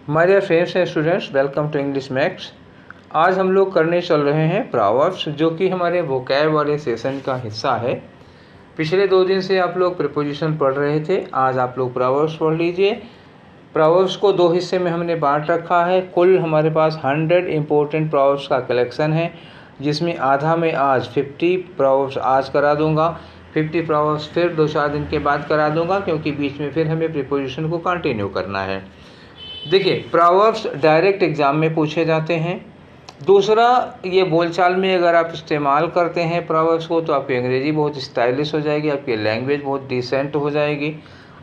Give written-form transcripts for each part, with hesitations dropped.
हमारे friends and students, welcome to English Max. आज हम लोग करने चल रहे हैं प्रोवर्ब्स, जो कि हमारे वोकैब वाले सेशन का हिस्सा है। पिछले 2 दिन से आप लोग प्रीपोजिशन पढ़ रहे थे, आज आप लोग प्रोवर्ब्स पढ़ लीजिए। प्रोवर्ब्स को 2 हिस्से में हमने बांट रखा है। कुल हमारे पास 100 इम्पोर्टेंट प्रोवर्ब्स का कलेक्शन है, जिसमें आधा में आज 50 प्रोवर्ब्स आज करा दूंगा, 50 प्रोवर्ब्स फिर 2-4 दिन के बाद करा दूंगा, क्योंकि बीच में फिर हमें प्रीपोजिशन को कंटिन्यू करना है। देखिए, प्रोवर्ब्स डायरेक्ट एग्ज़ाम में पूछे जाते हैं। दूसरा, ये बोलचाल में अगर आप इस्तेमाल करते हैं प्रोवर्ब्स को, तो आपकी अंग्रेज़ी बहुत स्टाइलिश हो जाएगी, आपकी लैंग्वेज बहुत डिसेंट हो जाएगी।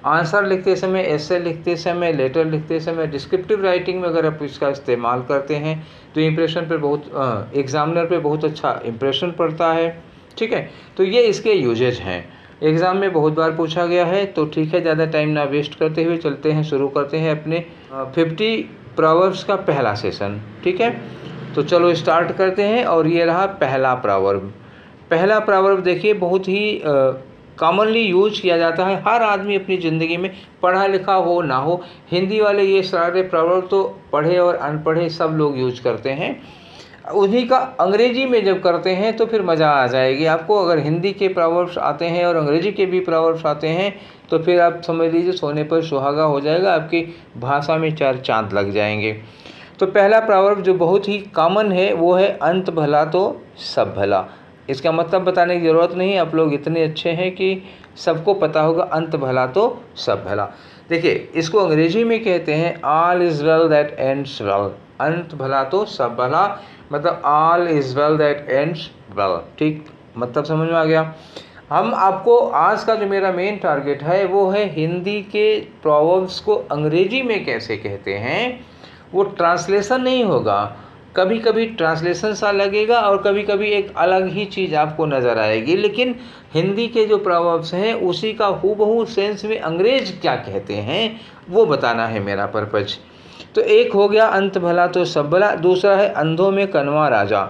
आंसर लिखते समय, एसे लिखते समय, लेटर लिखते समय, डिस्क्रिप्टिव राइटिंग में अगर आप इसका इस्तेमाल करते हैं तो इम्प्रेशन पे बहुत एग्ज़ामिनर पे बहुत अच्छा इम्प्रेशन पड़ता है। ठीक है, तो ये इसके यूजेज हैं, एग्ज़ाम में बहुत बार पूछा गया है। तो ठीक है, ज़्यादा टाइम ना वेस्ट करते हुए चलते हैं, शुरू करते हैं अपने 50 प्रोवर्ब्स का पहला सेशन। ठीक है, तो चलो स्टार्ट करते हैं। और ये रहा पहला प्रोवर्ब। पहला प्रोवर्ब देखिए, बहुत ही कॉमनली यूज किया जाता है। हर आदमी अपनी ज़िंदगी में, पढ़ा लिखा हो ना हो, हिंदी वाले ये सारे प्रोवर्ब तो पढ़े और अनपढ़े सब लोग यूज करते हैं। उन्हीं का अंग्रेजी में जब करते हैं तो फिर मज़ा आ जाएगी आपको। अगर हिंदी के प्रोवर्ब्स आते हैं और अंग्रेजी के भी प्रोवर्ब्स आते हैं तो फिर आप समझ लीजिए सोने पर सुहागा हो जाएगा, आपकी भाषा में 4 चांद लग जाएंगे। तो पहला प्रोवर्ब जो बहुत ही कॉमन है वो है, अंत भला तो सब भला। इसका मतलब बताने की ज़रूरत नहीं, आप लोग इतने अच्छे हैं कि सबको पता होगा, अंत भला तो सब भला। देखिए, इसको अंग्रेजी में कहते हैं all is well that ends well. अंत भला तो सब भला, मतलब all is well that ends well. ठीक, मतलब समझ में आ गया। हम आपको आज का जो मेरा मेन टारगेट है वो है हिंदी के प्रोवर्ब्स को अंग्रेजी में कैसे कहते हैं। वो ट्रांसलेशन नहीं होगा, कभी कभी ट्रांसलेशन सा लगेगा और कभी कभी एक अलग ही चीज़ आपको नज़र आएगी, लेकिन हिंदी के जो प्रोवर्ब्स हैं उसी का हूबहू सेंस में अंग्रेज क्या कहते हैं वो बताना है मेरा पर्पज। तो एक हो गया अंत भला तो सब भला, दूसरा है अंधों में कनवा राजा।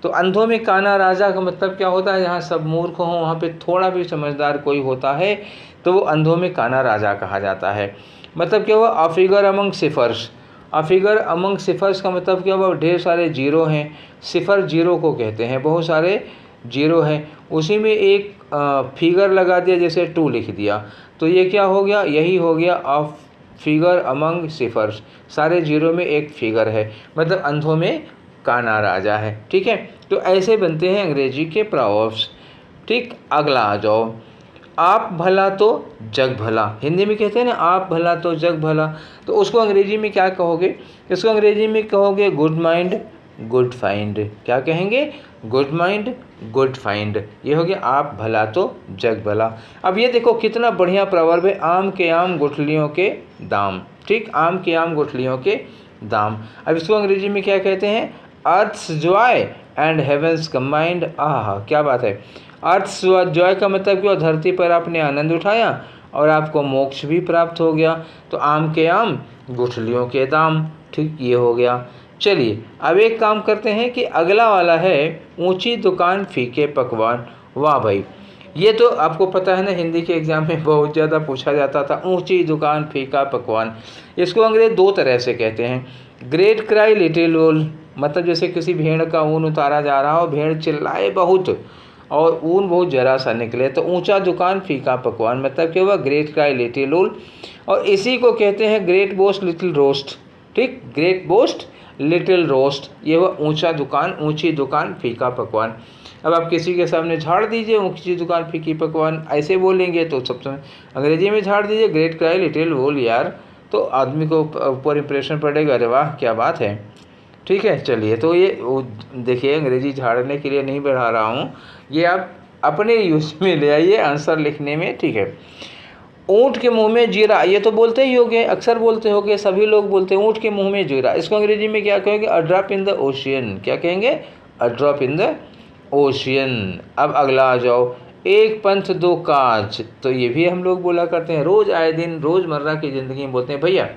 तो अंधों में काना राजा का मतलब क्या होता है, जहाँ सब मूर्ख हों वहाँ पे थोड़ा भी समझदार कोई होता है तो वो अंधों में काना राजा कहा जाता है। मतलब क्या हुआ, a figure among ciphers. A figure among ciphers का मतलब क्या हुआ, ढेर सारे जीरो हैं। सिफर जीरो को कहते हैं, बहुत सारे जीरो हैं, उसी में एक फिगर लगा दिया, जैसे 2 लिख दिया, तो ये क्या हो गया, यही हो गया अ फिगर अमंग सिफर्स। सारे जीरो में एक फिगर है, मतलब अंधों में काना राजा है। ठीक है, तो ऐसे बनते हैं अंग्रेजी के प्रोवर्ब्स। ठीक, अगला आ जाओ, आप भला तो जग भला। हिंदी में कहते हैं ना आप भला तो जग भला, तो उसको अंग्रेजी में क्या कहोगे, इसको अंग्रेजी में कहोगे गुड माइंड गुड फाइंड। क्या कहेंगे, गुड माइंड गुड फाइंड। ये हो गया आप भला तो जग भला। अब ये देखो कितना बढ़िया प्रवर्ब है, आम के आम गुठलियों के दाम। ठीक, आम के आम गुठलियों के दाम। अब इसको अंग्रेजी में क्या कहते हैं, earth's joy and heaven's combined. आहा, क्या बात है। अर्थ जॉय का मतलब क्या, धरती पर आपने आनंद उठाया और आपको मोक्ष भी प्राप्त हो गया। तो आम के आम गुठलियों के दाम। ठीक, ये हो गया। चलिए अब एक काम करते हैं कि अगला वाला है, ऊंची दुकान फीके पकवान। वाह भाई, ये तो आपको पता है ना, हिंदी के एग्जाम में बहुत ज़्यादा पूछा जाता था, ऊंची दुकान फीका पकवान। इसको अंग्रेज 2 तरह से कहते हैं, ग्रेट क्राई लिटिल वूल। मतलब जैसे किसी भेड़ का ऊन उतारा जा रहा हो, भेड़ चिल्लाए बहुत और ऊन बहुत जरा सा निकले, तो ऊंचा दुकान फीका पकवान, मतलब क्या हुआ, ग्रेट क्राई लिटिल वूल। और इसी को कहते हैं ग्रेट बोस्ट लिटिल रोस्ट। ठीक, ग्रेट बोस्ट लिटिल रोस्ट, ये हुआ ऊंचा दुकान, ऊंची दुकान फीका पकवान। अब आप किसी के सामने झाड़ दीजिए ऊंची दुकान फीकी पकवान, ऐसे बोलेंगे तो सबसे अंग्रेजी में झाड़ दीजिए ग्रेट क्राई लिटिल वूल यार, तो आदमी को ऊपर इंप्रेशन पड़ेगा, अरे वाह क्या बात है। ठीक है, चलिए, तो ये देखिए अंग्रेजी झाड़ने के लिए नहीं बढ़ा रहा हूँ, ये आप अपने यूज में ले आइए आंसर लिखने में। ठीक है, ऊँट के मुंह में जीरा, ये तो बोलते ही होगे, अक्सर बोलते होगे, सभी लोग बोलते हैं ऊँट के मुंह में जीरा। इसको अंग्रेजी में क्या कहेंगे, a drop in the ocean. क्या कहेंगे, a drop in the ocean. अब अगला आ जाओ, एक पंथ दो काज। तो ये भी हम लोग बोला करते हैं, रोज़ आए दिन रोज़मर्रा की ज़िंदगी में बोलते हैं, भैया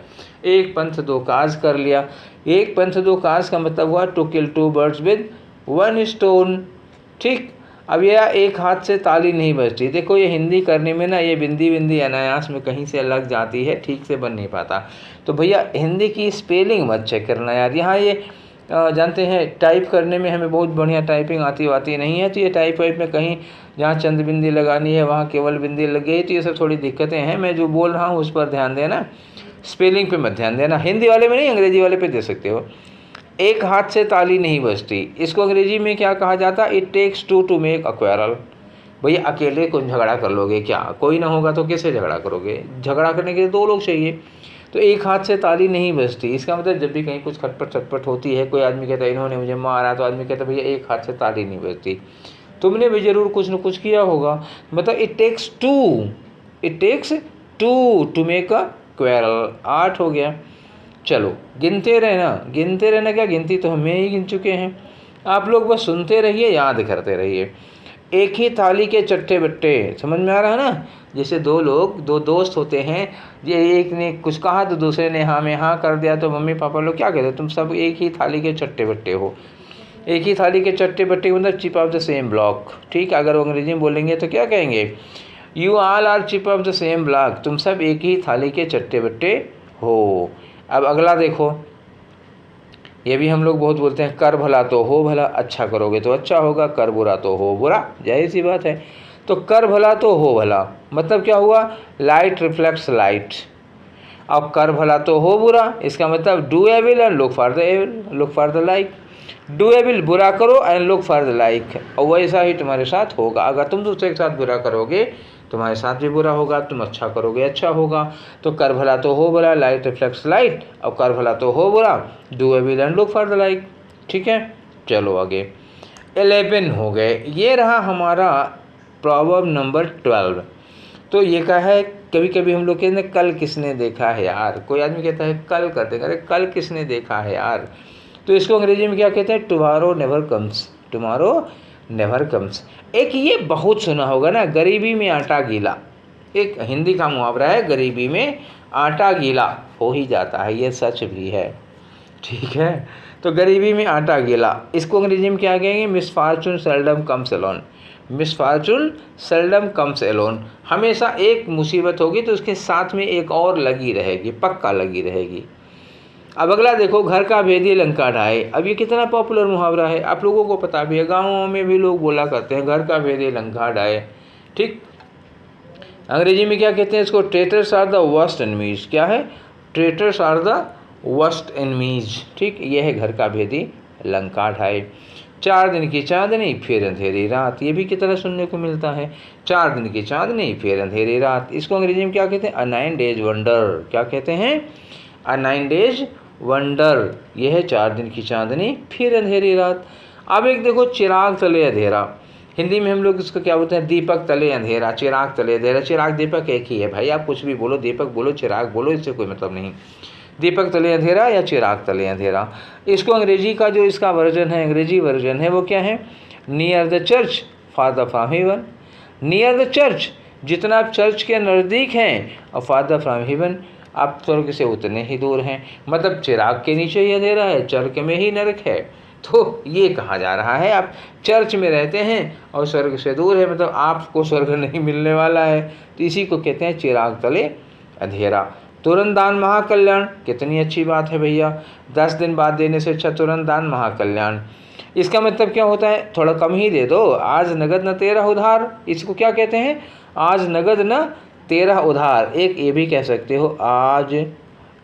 एक पंथ दो काज कर लिया। एक पंथ दो काज का मतलब हुआ to kill 2 birds with 1 stone. ठीक, अब यह एक हाथ से ताली नहीं बजती। देखो ये हिंदी करने में ना ये बिंदी बिंदी अनायास में कहीं से लग जाती है, ठीक से बन नहीं पाता। तो भैया हिंदी की स्पेलिंग मत चेक करना यार। यहाँ ये जानते हैं टाइप करने में हमें बहुत बढ़िया टाइपिंग आती नहीं है, तो ये टाइप वाइप में कहीं जहाँ चंद बिंदी लगानी है वहाँ केवल बिंदी लग गई, तो ये सब थोड़ी दिक्कतें हैं। मैं जो बोल रहा हूँ उस पर ध्यान देना, स्पेलिंग पे मत ध्यान देना। हिंदी वाले में नहीं, अंग्रेजी वाले पे दे सकते हो। एक हाथ से ताली नहीं बजती, इसको अंग्रेजी में क्या कहा जाता है? It takes two to make a quarrel. भैया अकेले कौन झगड़ा कर लोगे क्या? कोई ना होगा तो कैसे झगड़ा करोगे? झगड़ा करने के लिए दो लोग चाहिए। तो एक हाथ से ताली नहीं बजती, इसका मतलब जब भी कहीं कुछ खटपट चटपट होती है, कोई आदमी कहता है इन्होंने मुझे मारा, तो आदमी कहता है भैया एक हाथ से ताली नहीं बजती, तुमने भी जरूर कुछ न कुछ किया होगा। मतलब it takes two to make a quarrel. 8 हो गया। चलो गिनते रहना क्या, गिनती तो हमें ही गिन चुके हैं, आप लोग बस सुनते रहिए, याद करते रहिए। एक ही थाली के चट्टे बट्टे, समझ में आ रहा है ना? जैसे दो दोस्त होते हैं, ये एक ने कुछ कहा तो दूसरे ने हाँ में हाँ कर दिया, तो मम्मी पापा लोग क्या कहते हैं? तुम सब एक ही थाली के चट्टे बट्टे हो। एक ही थाली के चट्टे बट्टे मतलब chip off the same block. ठीक, अगर वो अंग्रेजी में बोलेंगे तो क्या कहेंगे? You all are chip off the same block, तुम सब एक ही थाली के चट्टे बट्टे हो। अब अगला देखो, ये भी हम लोग बहुत बोलते हैं, कर भला तो हो भला, अच्छा करोगे तो अच्छा होगा, कर बुरा तो हो बुरा, जाहिर सी बात है। तो कर भला तो हो भला मतलब क्या हुआ? Light reflects light. अब कर भला तो हो बुरा, इसका मतलब do evil and look for the evil, look for the like. Do evil बुरा करो and look for the like, और वैसा ही तुम्हारे साथ होगा। अगर तुम दूसरे के साथ बुरा करोगे तुम्हारे साथ भी बुरा होगा, तुम अच्छा करोगे अच्छा होगा। तो कर भला तो हो भला, लाइट रिफ्लेक्ट्स लाइट, और कर भला तो हो बुरा, do evil and look for the like. ठीक है, चलो आगे 11 हो गए। ये रहा हमारा प्रॉवर्ब नंबर 12। तो ये क्या है, कभी कभी हम लोग कहते हैं कल किसने देखा है यार, कोई आदमी कहता है कल कर देगा, अरे कल किसने देखा है यार। तो इसको अंग्रेजी में क्या कहते हैं? Tomorrow never comes, tomorrow never comes. एक ये बहुत सुना होगा ना, गरीबी में आटा गीला, एक हिंदी का मुहावरा है, गरीबी में आटा गीला हो ही जाता है, ये सच भी है। ठीक है, तो गरीबी में आटा गीला, इसको अंग्रेजी में क्या कहेंगे? Misfortune seldom comes alone, misfortune seldom comes alone. हमेशा एक मुसीबत होगी तो उसके साथ में एक और लगी रहेगी, पक्का लगी रहेगी। अब अगला देखो, घर का भेदी लंका ढाए। अब ये कितना पॉपुलर मुहावरा है, आप लोगों को पता भी है, गाँवों में भी लोग बोला करते हैं, घर का भेदी लंका ढाए। ठीक, अंग्रेजी में क्या कहते हैं इसको? Traitors are the worst enemies. क्या है? Traitors are the worst enemies. ठीक, ये है घर का भेदी लंका ढाए। 4 दिन की चांदनी फिर अंधेरी रात, ये भी कितना सुनने को मिलता है, 4 दिन की चांदनी फिर अंधेरी रात। इसको अंग्रेजी में क्या कहते हैं? अ 9 डेज वंडर। क्या कहते हैं? अ 9 डेज वंडर। यह है 4 दिन की चांदनी फिर अंधेरी रात। अब एक देखो, चिराग तले अंधेरा, हिंदी में हम लोग इसको क्या बोलते हैं? दीपक तले अंधेरा, चिराग तले अंधेरा। चिराग दीपक एक ही है भाई, आप कुछ भी बोलो, दीपक बोलो चिराग बोलो, इससे कोई मतलब नहीं। दीपक तले अंधेरा या चिराग तले अंधेरा। इसको अंग्रेजी का जो इसका वर्जन है, अंग्रेजी वर्जन है, वो क्या है? Near the church father from heaven. Near the church, जितना आप चर्च के नज़दीक हैं, और फादर फ्रॉम हेवन, आप स्वर्ग से उतने ही दूर हैं। मतलब चिराग के नीचे ही अंधेरा है, चर्च में ही नरक है। तो ये कहा जा रहा है आप चर्च में रहते हैं और स्वर्ग से दूर है, मतलब आपको स्वर्ग नहीं मिलने वाला है। तो इसी को कहते हैं चिराग तले अंधेरा। तुरंत दान महाकल्याण, कितनी अच्छी बात है भैया, 10 दिन बाद देने से अच्छा तुरंत दान महाकल्याण। इसका मतलब क्या होता है? थोड़ा कम ही दे दो। आज नगद न तेरह उधार, इसको क्या कहते हैं? आज नगद न तेरह उधार। एक ये भी कह सकते हो, आज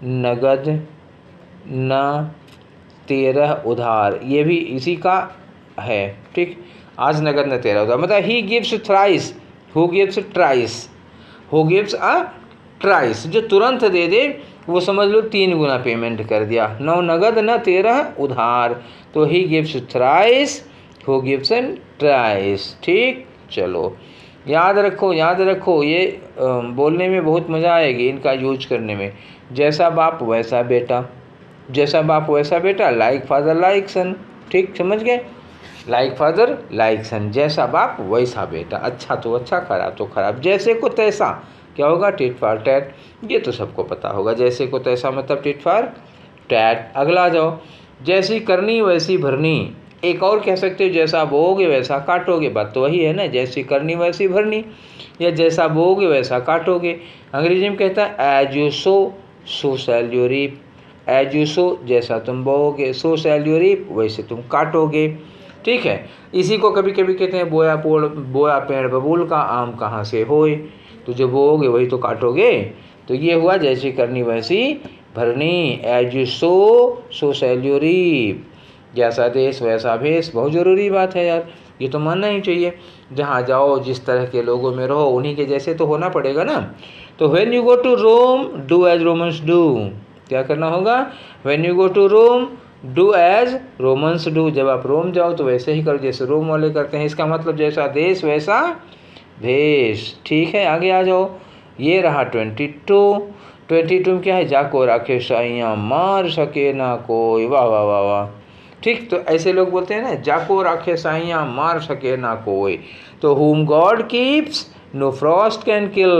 नगद न 13 उधार, ये भी इसी का है। ठीक, आज नगद न 13 उधार, मतलब he gives thrice, who gives trice, who gives a trice, जो तुरंत दे दे वो समझ लो 3 गुना पेमेंट कर दिया। 9 नगद न 13 उधार, तो he gives thrice, who gives in trice. ठीक, चलो याद रखो, याद रखो, ये बोलने में बहुत मज़ा आएगी, इनका यूज करने में। जैसा बाप वैसा बेटा, जैसा बाप वैसा बेटा, लाइक फादर लाइक सन। ठीक, समझ गए? लाइक फादर लाइक सन, जैसा बाप वैसा बेटा, अच्छा तो अच्छा खराब तो खराब, जैसे को तैसा, क्या होगा? Tit for tat. ये तो सबको पता होगा, जैसे को तैसा मतलब टिट फॉर टैट। अगला जाओ, जैसी करनी वैसी भरनी, एक और कह सकते हो जैसा बोओगे वैसा काटोगे, बात तो वही है ना, जैसी करनी वैसी भरनी, या जैसा बोओगे वैसा काटोगे। अंग्रेजी में कहता है as you sow so shall you reap, as you sow जैसा तुम बोओगे, सो शैल यू रीप वैसे तुम काटोगे। ठीक है, इसी को कभी कभी कहते हैं बोया पेड़ बबूल का, आम कहाँ से होए, तो जो बोओगे वही तो काटोगे। तो ये हुआ जैसी करनी वैसी भरनी, as you sow shall you reap, जैसा देश वैसा भेष। बहुत ज़रूरी बात है यार, ये तो मानना ही चाहिए। जहाँ जाओ जिस तरह के लोगों में रहो उन्हीं के जैसे तो होना पड़ेगा ना। तो when you go to Rome do as Romans do, क्या करना होगा, when you go to Rome do as Romans do, जब आप रोम जाओ तो वैसे ही करो जैसे रोम वाले करते हैं। इसका मतलब जैसा देश वैसा भेष। ठीक है, आगे आ जाओ। ये रहा 22 में क्या है, जाको राखे साइयाँ मार सके ना कोई, वाह वाह वाह वाह। ठीक, तो ऐसे लोग बोलते हैं ना, जाको राखे साइयाँ मार सके ना कोई। तो whom God keeps no frost can kill,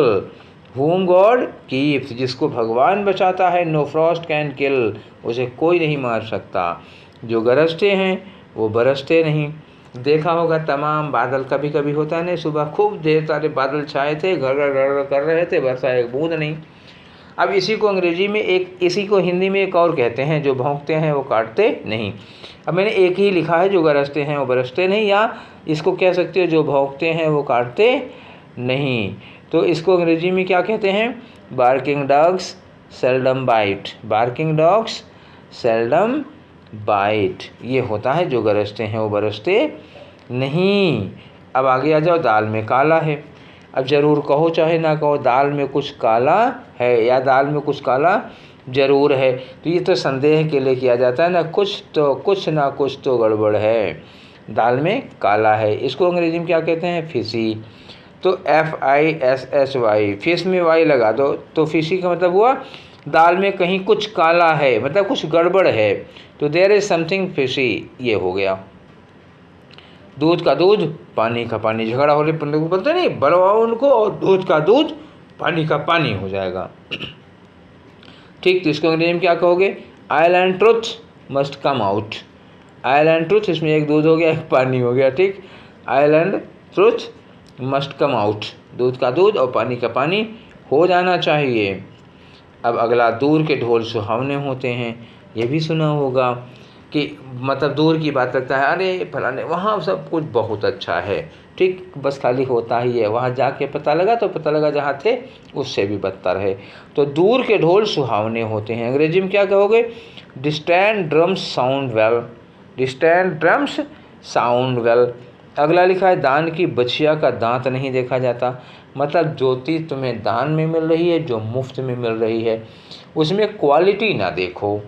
whom God keeps, जिसको भगवान बचाता है, no frost can kill, उसे कोई नहीं मार सकता। जो गरजते हैं वो बरसते नहीं। देखा होगा तमाम बादल, कभी कभी होता है ना, सुबह खूब ढेर सारे बादल छाए थे, घर घर कर रहे थे, वर्षा एक बूंद नहीं। अब इसी को अंग्रेजी में इसी को हिंदी में एक और कहते हैं, जो भौंकते हैं वो काटते नहीं। अब मैंने एक ही लिखा है, जो गरजते हैं वो बरसते नहीं, या इसको कह सकते हो जो भौंकते हैं वो काटते नहीं। तो इसको अंग्रेजी में क्या कहते हैं, barking dogs seldom bite, barking dogs seldom bite, ये होता है जो गरजते हैं वो बरसते नहीं। अब आगे आ जाओ, दाल में काला है। अब ज़रूर कहो चाहे ना कहो, दाल में कुछ काला है या दाल में कुछ काला ज़रूर है। तो ये तो संदेह के लिए किया जाता है ना, कुछ ना कुछ तो गड़बड़ है, दाल में काला है। इसको अंग्रेजी में क्या कहते हैं, फिशी। तो FISSY, फिश में वाई लगा दो तो फिशी का मतलब हुआ दाल में कहीं कुछ काला है, मतलब कुछ गड़बड़ है, तो देयर इज समथिंग फिशी, ये हो गया। दूध का दूध पानी का पानी, झगड़ा होने पर लोग बोलते नहीं, बलवाओ उनको और दूध का दूध पानी का पानी हो जाएगा। ठीक, तो इसको अंग्रेजी में क्या कहोगे, oil and truth must come out, oil and truth, इसमें एक दूध हो गया एक पानी हो गया। ठीक, oil and truth must come out, दूध का दूध और पानी का पानी हो जाना चाहिए। अब अगला, दूर के ढोल सुहावने होते हैं, ये भी सुना होगा कि मतलब दूर की बात लगता है, अरे फलाने वहाँ सब कुछ बहुत अच्छा है। ठीक, बस खाली होता ही है, वहाँ जाके पता लगा तो पता लगा जहाँ थे उससे भी बदतर है। तो दूर के ढोल सुहावने होते हैं, अंग्रेजी में क्या कहोगे, distant drums sound well, distant drums sound well. अगला लिखा है, दान की बछिया का दांत नहीं देखा जाता, मतलब जो चीज़ तुम्हें दान में मिल रही है, जो मुफ्त में मिल रही है, उसमें क्वालिटी ना देखो।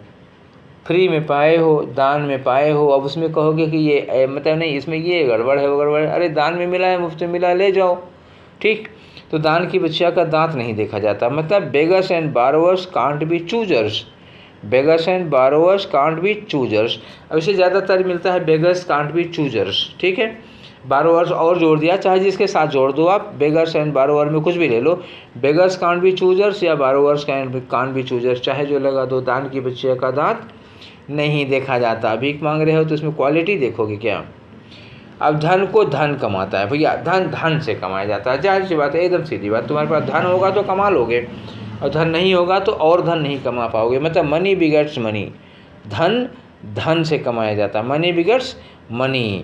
फ्री में पाए हो, दान में पाए हो, अब उसमें कहोगे कि ये मतलब नहीं, इसमें ये गड़बड़ है वो गड़बड़ है, अरे दान में मिला है, मुफ्त में मिला है, ले जाओ। ठीक, तो दान की बच्चिया का दांत नहीं देखा जाता, मतलब beggars and borrowers can't be choosers, beggars and borrowers can't be choosers. अब इसे ज़्यादातर मिलता है बेगर्स कांट बी चूजर्स। ठीक है, बारोवर्स और जोड़ दिया, चाहे जिसके साथ जोड़ दो आप, बेगर्स एंड बारोवर में कुछ भी ले लो, बेगर्स कांट बी चूजर्स या बारोवर्स कांट बी चूजर्स, चाहे जो लगा दो। दान की बच्चिया का दांत नहीं देखा जाता। भीख मांग रहे हो तो उसमें क्वालिटी देखोगे क्या। अब धन को धन कमाता है, भैया धन धन से कमाया जाता है, जाहिर सी बात है, एकदम सीधी बात, तुम्हारे पास धन होगा तो कमा लोगे और धन नहीं होगा तो और धन नहीं कमा पाओगे, मतलब मनी बिगट्स मनी, धन धन से कमाया जाता है, मनी बिगट्स मनी।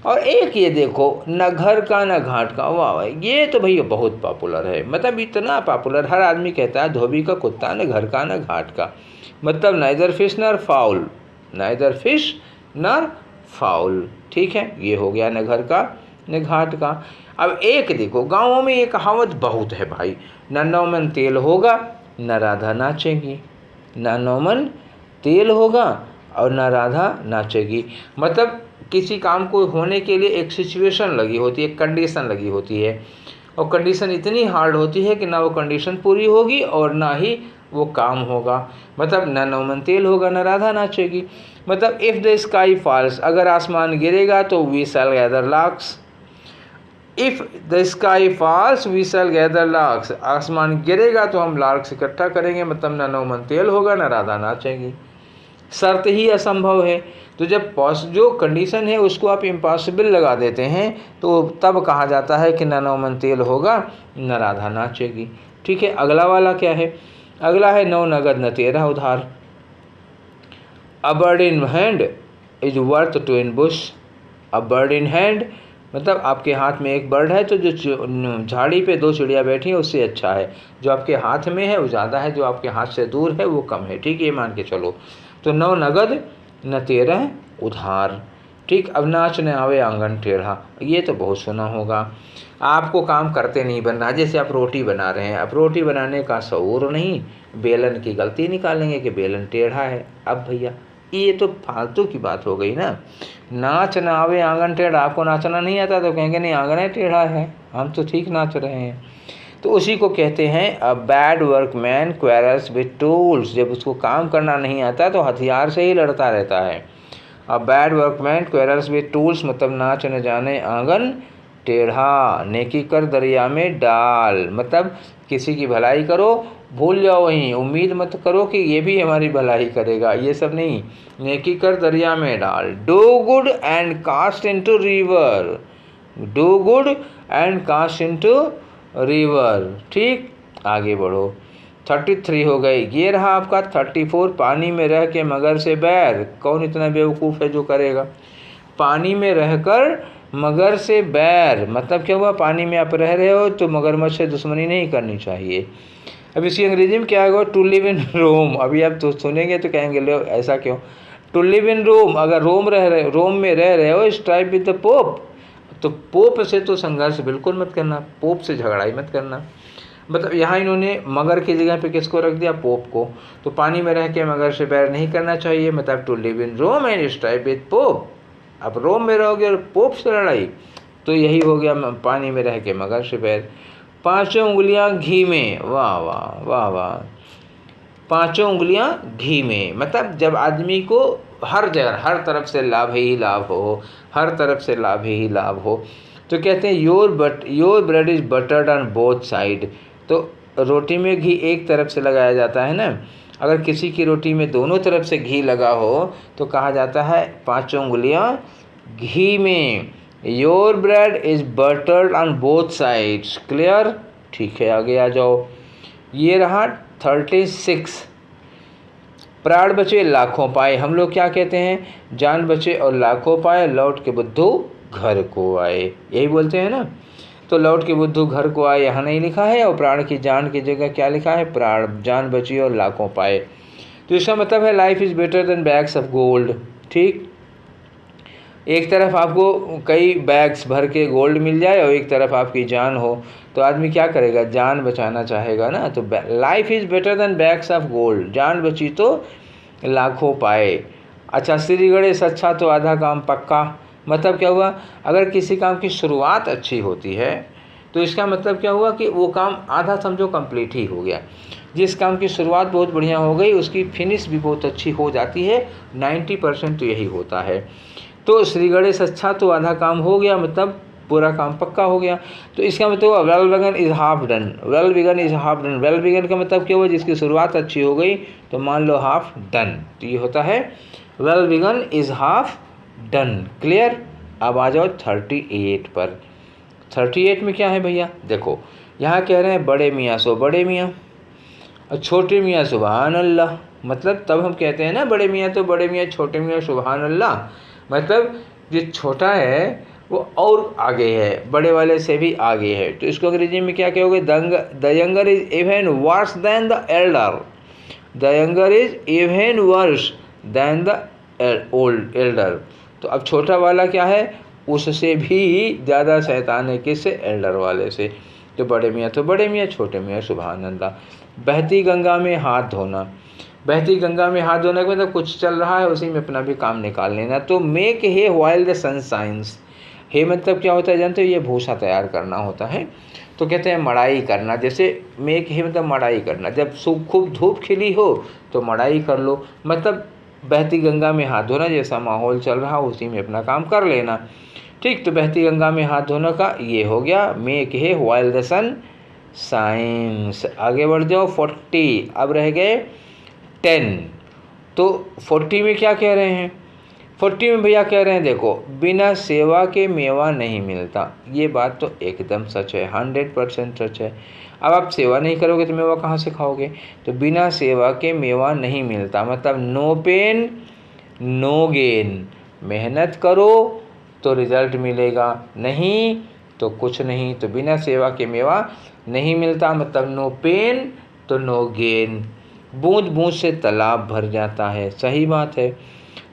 और एक ये देखो, न घर का न घाट का, वाह वाह, ये तो भैया बहुत पॉपुलर है, मतलब इतना पॉपुलर, हर आदमी कहता है धोबी का कुत्ता, न घर का न घाट का, मतलब नाइदर फिश नर फाउल, नाइदर फिश नर फाउल। ठीक है, ये हो गया न घर का न घाट का। अब एक देखो, गाँवों में ये कहावत बहुत है भाई, न नौमन तेल होगा न राधा नाचेगी, न नौमन तेल होगा और न राधा नाचेगी, मतलब किसी काम को होने के लिए एक सिचुएशन लगी होती है, एक कंडीशन लगी होती है, और कंडीशन इतनी हार्ड होती है कि ना वो कंडीशन पूरी होगी और ना ही वो काम होगा, मतलब न नौमन तेल होगा न राधा नाचेगी। मतलब इफ़ द स्काई फॉल्स, अगर आसमान गिरेगा तो we shall gather larks, if the sky falls we shall gather larks, आसमान गिरेगा तो हम लार्क्स इकट्ठा करेंगे, मतलब न नौमन तेल होगा न राधा नाचेगी। शर्त ही असंभव है। तो जब जो कंडीशन है उसको आप इम्पॉसिबल लगा देते हैं तो तब कहा जाता है कि न नौ मन तेल होगा न राधा नाचेगी। ठीक है, अगला वाला क्या है? अगला है 9 नगद न 13 उधार। A bird in hand is worth 2 in Bush. A bird in hand मतलब आपके हाथ में एक बर्ड है तो जो झाड़ी पे 2 चिड़िया बैठी हैं उससे अच्छा है। जो आपके हाथ में है वो ज़्यादा है, जो आपके हाथ से दूर है वो कम है। ठीक, ये मान के चलो। तो 9 नगद न 13 उधार। ठीक, अब नाच न आवे आंगन टेढ़ा, ये तो बहुत सुना होगा। आपको काम करते नहीं बन रहा, जैसे आप रोटी बना रहे हैं, अब रोटी बनाने का शऊर नहीं, बेलन की गलती निकालेंगे कि बेलन टेढ़ा है। अब भैया ये तो फालतू की बात हो गई ना। नाच न आवे आंगन टेढ़ा, आपको नाचना नहीं आता तो कहेंगे नहीं आंगन टेढ़ा है, हम तो ठीक नाच रहे हैं। तो उसी को कहते हैं a bad workman quarrels with tools. जब उसको काम करना नहीं आता तो हथियार से ही लड़ता रहता है। A bad workman quarrels with tools मतलब नाच न जाने आंगन टेढ़ा। नेकी कर दरिया में डाल मतलब किसी की भलाई करो, भूल जाओ वहीं, उम्मीद मत करो कि ये भी हमारी भलाई करेगा, ये सब नहीं। नेकी कर दरिया में डाल। Do good and cast into river. Do good and cast into river. ठीक, आगे बढ़ो। 33 हो गई। ये रहा आपका 34। पानी में रह के मगर से बैर। कौन इतना बेवकूफ़ है जो करेगा? पानी में रहकर मगर से बैर मतलब क्या हुआ? पानी में आप रह रहे हो तो मगरमच्छ से दुश्मनी नहीं करनी चाहिए। अब इसकी अंग्रेजी में क्या होगा? टू लिव इन रोम। अभी आप तो सुनेंगे तो कहेंगे लो ऐसा क्यों? टू लिव इन रोम, अगर रोम में रह रहे हो, स्ट्राइव विद द पोप, तो पोप से तो संघर्ष बिल्कुल मत करना, पोप से झगड़ा ही मत करना। मतलब यहाँ इन्होंने मगर की जगह पे किसको रख दिया? पोप को। तो पानी में रह के मगर से बैर नहीं करना चाहिए, मतलब to live in Rome and strive with Pope. अब रोम में रहोगे और पोप से लड़ाई, तो यही हो गया पानी में रह के मगर से बैर। 5 उंगलियां घी में, वाह वाह वाह वाह। 5 उंगलियां घी में मतलब जब आदमी को हर जगह हर तरफ से लाभ ही लाभ हो, हर तरफ से लाभ ही लाभ हो, तो कहते हैं your bread is buttered on both side. तो रोटी में घी एक तरफ से लगाया जाता है ना, अगर किसी की रोटी में दोनों तरफ से घी लगा हो तो कहा जाता है 5 उंगलियां घी में। Your bread is buttered on both sides. Clear? ठीक है, आगे आ जाओ। ये रहा 36। प्राण बचे लाखों पाए। हम लोग क्या कहते हैं? जान बचे और लाखों पाए, लौट के बुद्धू घर को आए, यही बोलते हैं ना। तो लौट के बुद्धू घर को आए यहाँ नहीं लिखा है, और प्राण की जान की जगह क्या लिखा है? प्राण जान बची और लाखों पाए। तो इसका मतलब है life is better than bags of gold. ठीक, एक तरफ आपको कई बैग्स भर के गोल्ड मिल जाए और एक तरफ आपकी जान हो, तो आदमी क्या करेगा? जान बचाना चाहेगा ना। तो life is better than bags of gold, जान बची तो लाखों पाए। अच्छा, श्री गणेश अच्छा तो आधा काम पक्का। मतलब क्या हुआ? अगर किसी काम की शुरुआत अच्छी होती है तो इसका मतलब क्या हुआ कि वो काम आधा समझो कंप्लीट ही हो गया। जिस काम की शुरुआत बहुत बढ़िया हो गई उसकी फिनिश भी बहुत अच्छी हो जाती है। 90% तो यही होता है। तो श्री गणेश अच्छा तो आधा काम हो गया, मतलब पूरा काम पक्का हो गया। तो इसका मतलब well begin is half done. Well begin is half done. Well begin का मतलब क्या हुआ? जिसकी शुरुआत अच्छी हो गई तो मान लो हाफ डन। तो ये होता है well begin is half done. Clear? अब आ जाओ 38 पर। 38 में क्या है भैया? देखो यहाँ कह रहे हैं बड़े मियाँ सो बड़े मियाँ और छोटे मियाँ सुबहान अल्लाह। मतलब तब हम कहते हैं ना बड़े मियाँ तो बड़े मियाँ, छोटे मियाँ सुबहान अल्लाह। मतलब जो छोटा है वो और आगे है, बड़े वाले से भी आगे है। तो इसको अंग्रेजी में क्या कहोगे? The younger is even worse then the Elder. The younger is even worse then the Elder. तो अब छोटा वाला क्या है? उससे भी ज़्यादा शैतान है। किससे? एल्डर वाले से। तो बड़े मियाँ तो बड़े मियाँ, छोटे मियाँ सुबहान अल्लाह। बहती गंगा में हाथ धोना। बहती गंगा में हाथ धोने का मतलब कुछ चल रहा है उसी में अपना भी काम निकाल लेना। तो make hay while the sun shines. Hay मतलब क्या होता है जानते हो? ये भूसा तैयार करना होता है। तो कहते हैं मड़ाई करना। जैसे मेक हे मतलब मड़ाई करना, जब खूब धूप खिली हो तो मड़ाई कर लो। मतलब बहती गंगा में हाथ धोना, जैसा माहौल चल रहा हो उसी में अपना काम कर लेना। ठीक, तो बहती गंगा में हाथ धोने का ये हो गया make hay while the sun shines. आगे बढ़ जाओ 40। अब रह गए 10। तो 40 में क्या कह रहे हैं, 40 में भैया कह रहे हैं देखो, बिना सेवा के मेवा नहीं मिलता। ये बात तो एकदम सच है, 100% सच है। अब आप सेवा नहीं करोगे तो मेवा कहाँ से खाओगे। तो बिना सेवा के मेवा नहीं मिलता, मतलब नो पेन नो गेन। मेहनत करो तो रिजल्ट मिलेगा, नहीं तो कुछ नहीं। तो बिना सेवा के मेवा नहीं मिलता, मतलब नो पेन तो नो गेन। बूंद बूंद से तालाब भर जाता है, सही बात है।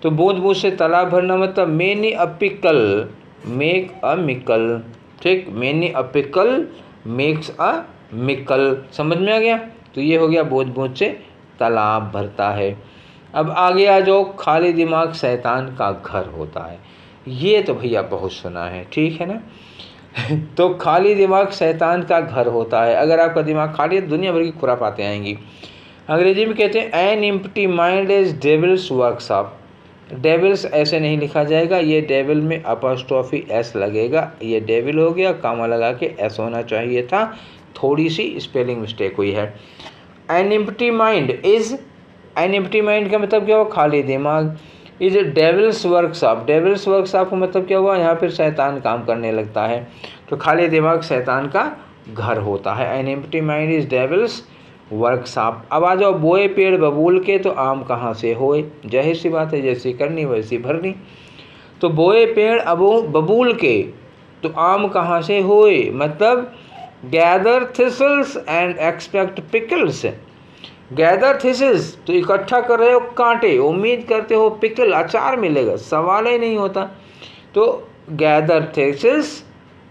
तो बूंद बूंद से तालाब भरना मतलब many a pickle make a mickle, ठीक। Many a pickle makes a mickle, समझ में आ गया। तो ये हो गया बूंद बूंद से तालाब भरता है। अब आगे आ जाओ, खाली दिमाग शैतान का घर होता है। ये तो भैया बहुत सुना है, ठीक है ना। तो खाली दिमाग शैतान का घर होता है। अगर आपका दिमाग खाली है, दुनिया भर की खुराफातें आएंगी। अंग्रेजी में कहते हैं an empty mind is devil's workshop. Devil's ऐसे नहीं लिखा जाएगा, ये डेविल में अपॉस्ट्रोफी एस लगेगा, ये डेविल हो गया, कामा लगा के एस होना चाहिए था, थोड़ी सी स्पेलिंग मिस्टेक हुई है। N empty mind is, N empty mind का मतलब क्या हुआ, खाली दिमाग। Is devil's workshop, devils workshop का मतलब क्या हुआ, यहाँ पर शैतान काम करने लगता है। तो खाली दिमाग शैतान का घर होता है। N empty mind is devil's workshop. अब आ जाओ, बोए पेड़ बबूल के तो आम कहाँ से होए। जाहिर सी बात है, जैसी करनी वैसी भरनी। तो बोए पेड़ बबूल के तो आम कहाँ से होए, मतलब gather thistles and expect pickles. Gather thistles तो इकट्ठा कर रहे हो कांटे, उम्मीद करते हो पिकल अचार मिलेगा, सवाल ही नहीं होता। तो gather thistles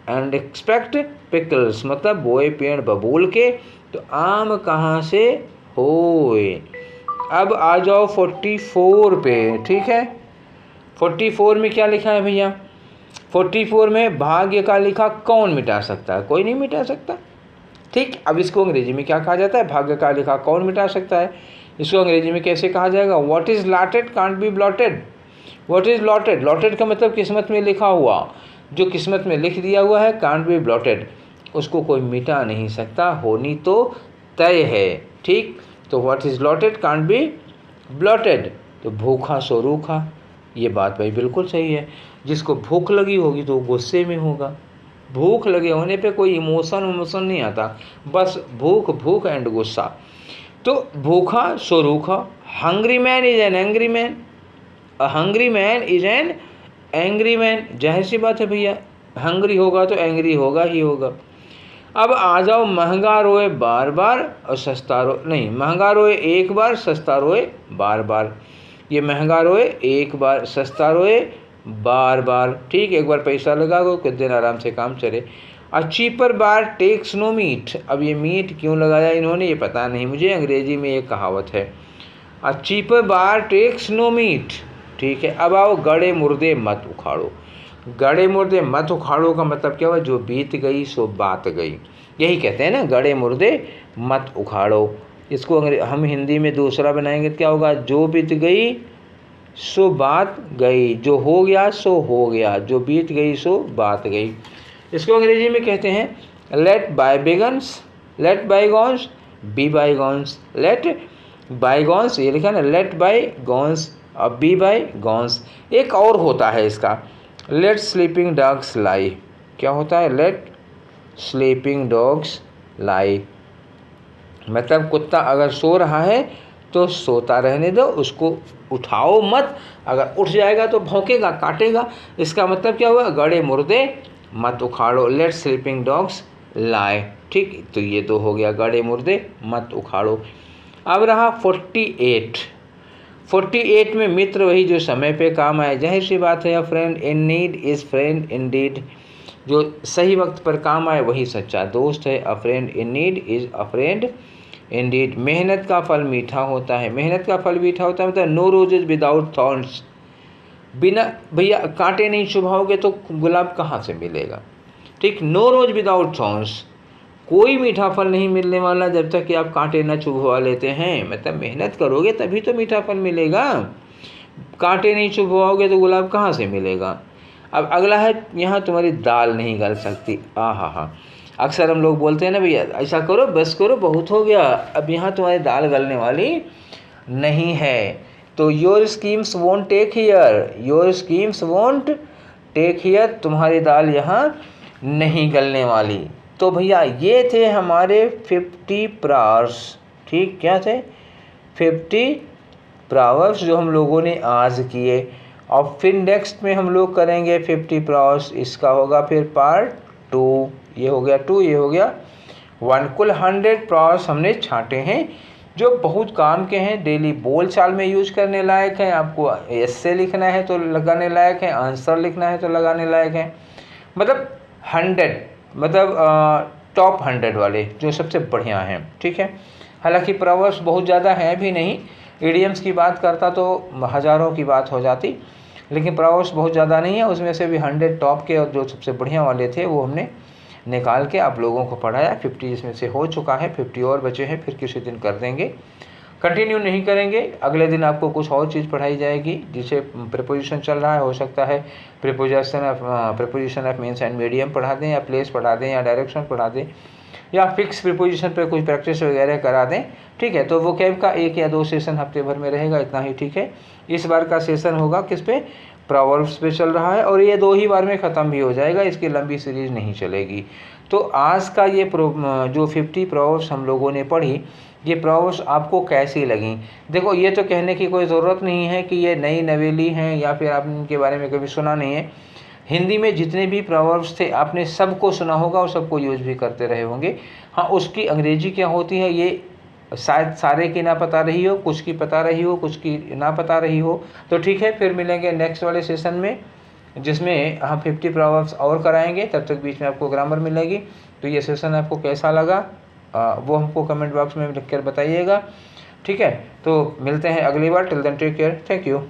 and expect pickles, मतलब बोए पेड़ बबूल के तो आम कहाँ से होए। अब आ जाओ 44 पे, ठीक है। 44 में क्या लिखा है भैया, 44 में भाग्य का लिखा कौन मिटा सकता है, कोई नहीं मिटा सकता, ठीक। अब इसको अंग्रेजी में क्या कहा जाता है, भाग्य का लिखा कौन मिटा सकता है। इसको अंग्रेजी में कैसे कहा जाएगा, what is allotted can't be blotted. What is allotted, allotted का मतलब किस्मत में लिखा हुआ, जो किस्मत में लिख दिया हुआ है, कांट बी ब्लॉटेड, उसको कोई मिटा नहीं सकता, होनी तो तय है, ठीक। तो what is allotted can't be blotted. तो भूखा सो रूखा, ये बात भाई बिल्कुल सही है। जिसको भूख लगी होगी तो गुस्से में होगा। भूख लगे होने पे कोई इमोशन नहीं आता, बस भूख भूख एंड गुस्सा। तो भूखा सो रूखा। Hungry man is an angry man, a hungry man is an angry man. जाहिर सी बात है भैया, हंग्री होगा तो एंग्री होगा ही होगा। अब आ जाओ, महंगा रोए बार बार और सस्ता रो नहीं, महंगा रोए एक बार सस्ता रोए बार बार। ये महंगा रोए एक बार, सस्ता रोए बार बार, ठीक। एक बार पैसा लगा दो, कुछ दिन आराम से काम चले। A cheaper bar takes no meat. अब ये मीट क्यों लगाया इन्होंने, ये पता नहीं मुझे, अंग्रेजी में ये कहावत है। A cheaper bar takes no meat, ठीक है। अब आओ, गड़े मुर्दे मत उखाड़ो। गड़े मुर्दे मत उखाड़ो का मतलब क्या हुआ, जो बीत गई सो बात गई, यही कहते हैं ना, गड़े मुर्दे मत उखाड़ो। इसको हम हिंदी में दूसरा बनाएंगे तो क्या होगा, जो बीत गई सो बात गई, जो हो गया सो हो गया, जो बीत गई सो बात गई। इसको अंग्रेजी में कहते हैं let bygones, let bygones be bygones, let bygones, ये लिखा ना, लेट बायगॉन्स और बी बायगॉन्स। एक और होता है इसका, लेट स्लीपिंग डॉग्स लाई। क्या होता है, लेट स्लीपिंग डॉग्स लाई, मतलब कुत्ता अगर सो रहा है तो सोता रहने दो, उसको उठाओ मत, अगर उठ जाएगा तो भौंकेगा काटेगा। इसका मतलब क्या हुआ, गड़े मुर्दे मत उखाड़ो, लेट स्लीपिंग डॉग्स लाई, ठीक। तो ये तो हो गया, गड़े मुर्दे मत उखाड़ो। अब रहा 48। 48 में मित्र वही जो समय पे काम आए, जाहिर सी बात है, a friend in need is friend in deed. जो सही वक्त पर काम आए वही सच्चा दोस्त है। A friend in need is a friend Indeed. मेहनत का फल मीठा होता है, मेहनत का फल मीठा होता है, मतलब नो रोजेज विदाउट थॉर्न्स। बिना भैया कांटे नहीं चुभाओगे तो गुलाब कहाँ से मिलेगा, ठीक। नो रोज विदाउट थॉर्न्स, कोई मीठा फल नहीं मिलने वाला जब तक कि आप कांटे न चुभवा लेते हैं। मतलब मेहनत करोगे तभी तो मीठा फल मिलेगा, कांटे नहीं चुभवाओगे तो गुलाब कहाँ से मिलेगा। अब अगला है, यहाँ तुम्हारी दाल नहीं गल सकती। हाँ, अक्सर हम लोग बोलते हैं ना, भैया ऐसा करो बस करो बहुत हो गया, अब यहाँ तुम्हारी दाल गलने वाली नहीं है। तो your schemes won't take here, your schemes won't take here, तुम्हारी दाल यहाँ नहीं गलने वाली। तो भैया ये थे हमारे 50 प्रॉवर्ब्स। ठीक, क्या थे? 50 प्रॉवर्ब्स जो हम लोगों ने आज किए। और फिर नेक्स्ट में हम लोग करेंगे 50 प्रॉवर्ब्स, इसका होगा फिर पार्ट 2। ये हो गया 2, ये हो गया 1। कुल 100 प्रॉवर्ब्स हमने छांटे हैं जो बहुत काम के हैं, डेली बोल चाल में यूज करने लायक हैं। आपको एस्से लिखना है तो लगाने लायक है, आंसर लिखना है तो लगाने लायक है। मतलब 100, मतलब टॉप 100 वाले जो सबसे बढ़िया हैं। ठीक है, हालांकि प्रॉवर्ब्स बहुत ज़्यादा हैं भी नहीं, इडियम्स की बात करता तो हज़ारों की बात हो जाती, लेकिन प्रॉवर्ब्स बहुत ज़्यादा नहीं है। उसमें से भी 100 टॉप के और जो सबसे बढ़िया वाले थे वो हमने निकाल के आप लोगों को पढ़ाया। 50 इसमें से हो चुका है, 50 और बचे हैं, फिर किसी दिन कर देंगे, कंटिन्यू नहीं करेंगे। अगले दिन आपको कुछ और चीज़ पढ़ाई जाएगी, जिसे प्रीपोजिशन चल रहा है, हो सकता है preposition of means and medium पढ़ा दें, या प्लेस पढ़ा दें, या डायरेक्शन पढ़ा दें, या फिक्स प्रीपोजिशन पे कुछ प्रैक्टिस वगैरह करा दें। ठीक है, तो वोकैब का 1 या 2 सेशन हफ्ते भर में रहेगा, इतना ही ठीक है। इस बार का सेशन होगा किस पे? प्रॉवर्ब्स पे चल रहा है, और ये 2 ही बार में ख़त्म भी हो जाएगा, इसकी लंबी सीरीज नहीं चलेगी। तो आज का ये जो 50 प्रॉवर्ब्स हम लोगों ने पढ़ी, ये प्रॉवर्ब्स आपको कैसी लगी? देखो, ये तो कहने की कोई ज़रूरत नहीं है कि ये नई नवेली हैं या फिर आपने इनके बारे में कभी सुना नहीं है। हिंदी में जितने भी प्रॉवर्ब्स थे आपने सबको सुना होगा और सबको यूज भी करते रहे होंगे। हाँ, उसकी अंग्रेजी क्या होती है ये शायद सारे की ना पता रही हो, कुछ की पता रही हो, कुछ की ना पता रही हो। तो ठीक है, फिर मिलेंगे नेक्स्ट वाले सेशन में, जिसमें हम 50 प्रॉवर्ब्स और कराएंगे। तब तक बीच में आपको ग्रामर मिलेगी। तो ये सेशन आपको कैसा लगा वो हमको कमेंट बॉक्स में लिख कर बताइएगा। ठीक है, तो मिलते हैं अगली बार। Till then take care, thank you.